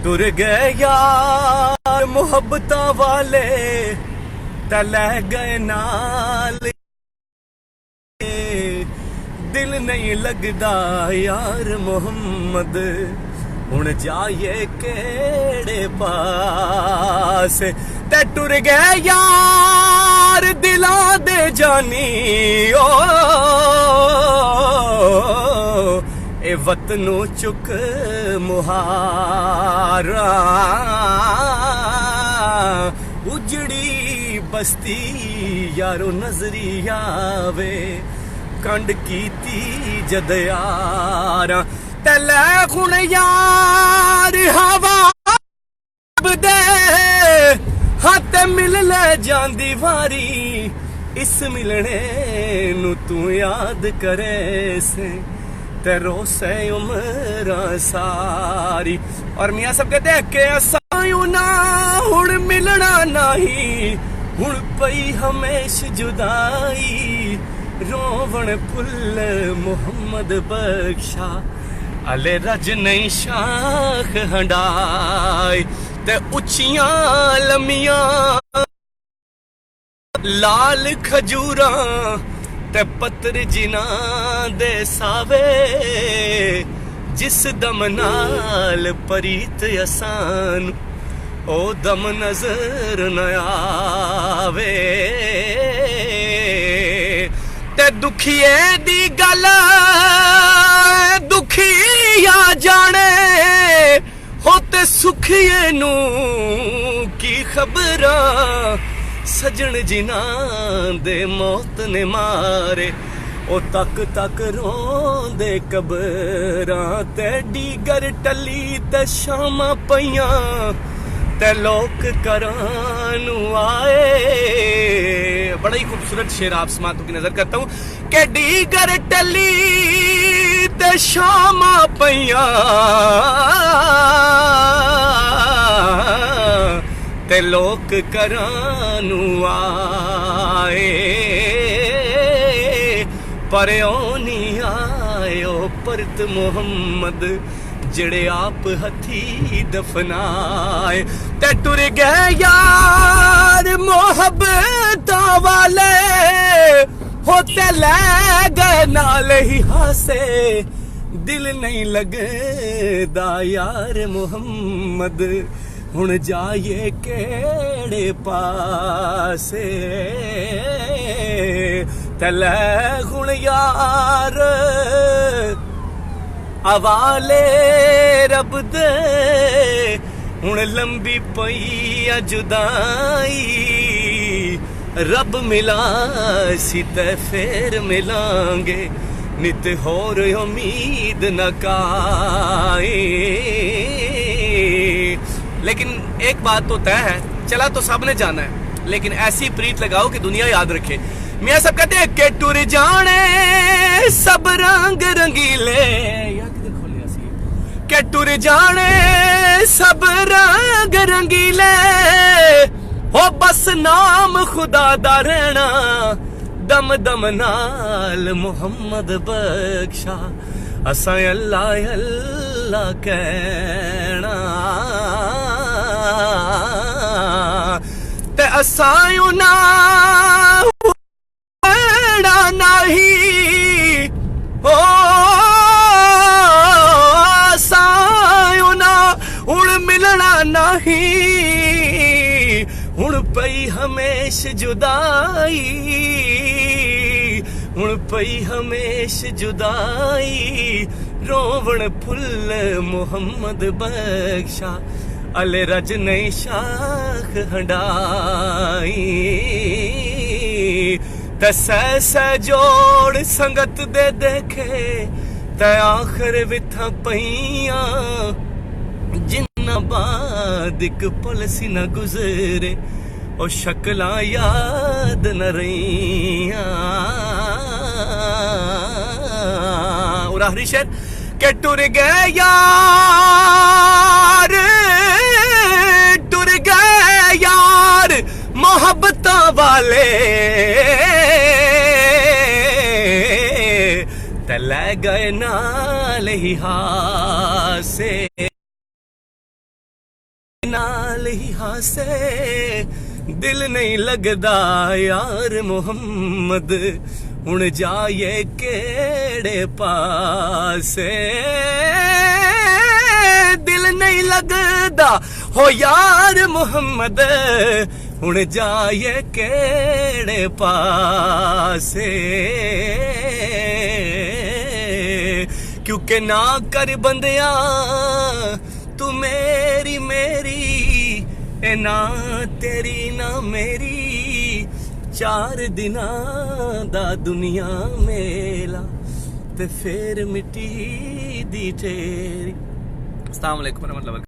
तुर गए यार मुहब्बत वाले ते लै गए नाल दिल नहीं लगदा यार मोहम्मद हुण जाइए केड़े पास ते टुर गए यार दिलां दे जानी ओ ए वतनों चुक मुहारा उजड़ी बस्ती यारो नजरी आवे कंड कीती जद यार ते लै हुण यार हवा दे हथ मिल ले जांदी वारी इस मिलने नू तू याद करे से ते रोसे उम्र सारी। और मियाँ सब कहते हैं कि असायूं ना हुण मिलना नहीं हुण पई हमेश जुदाई रोवण फुल मोहम्मद बख्शा अले रज नहीं शाख हंडाई ते उचियां लमियां लाल खजूरा ते पत्तर जिना दे सावे जिस दम नाल परीत असान ओ दम नजर न आवे ते दुखिए दी गल दुखिया जाने होते सुखिए नू की खबरा सजन जिना दे मौत ने मारे ओ तक तक रोंदे कबरां ते डीगर टली ते शामां पईयां ते लोक करानू आए। बड़ा ही खूबसूरत शेर आप समातों की नजर करता हूँ कि डीगर टली ते शामां पईयां ते लोक करानू आए पर ओ नी आयो परत मोहम्मद जड़े आप हथी दफनाए ते टुर गए यार मोहब्बत वाले होते लै गए नाल ही हासे दिल नहीं लगदा यार मोहम्मद हुण जाइए केड़े पासे ते लै हुण यार अवाले रब दे हुण लंबी पई जुदाई रब मिला सी ते फिर मिलांगे नित होर उम्मीद न काई। लेकिन एक बात तो तय है चला तो सबने जाना है लेकिन ऐसी प्रीत लगाओ कि दुनिया याद रखे। मियाँ सब कहते हैं कि टुर जाने सब रंग रंगीले के टुर जाने सब रंग रंगीले हो बस नाम खुदा दा रहना दम दम नाल मोहम्मद बख्शा असां अल्लाह अल्लाह कहना ते असां ना नहीं हो असां ना हुण मिलना नहीं हुण पई हमेश जुदाई हुण पई हमेश जुदाई रोवण फुल मोहम्मद बख्शा अले रज नहीं शाख हंडाई तस जोड़ संगत दे देखे ते आखिर विथा पईयां जिन्ना बाद एक पल सी न गुजरे ओ शक्लां याद न रहियां। और आखिरी शेर के टुर गए यार टुर गए यार मोहब्बत वाले ते लै गए नाल ही हासे। ही हासे दिल नहीं लगदा यार मोहम्मद हुण जाए केड़े पासे दिल नहीं लगदा हो यार मोहम्मद हुण जाए केड़े पासे क्योंकि ना कर बंदिया तू मेरी मेरी ए ना तेरी ना मेरी 4 दिनां दा दुनिया मेला ते फिर मिट्टी दी तेरी। अस्सलाम वालेकुम रहमतुल्लाह।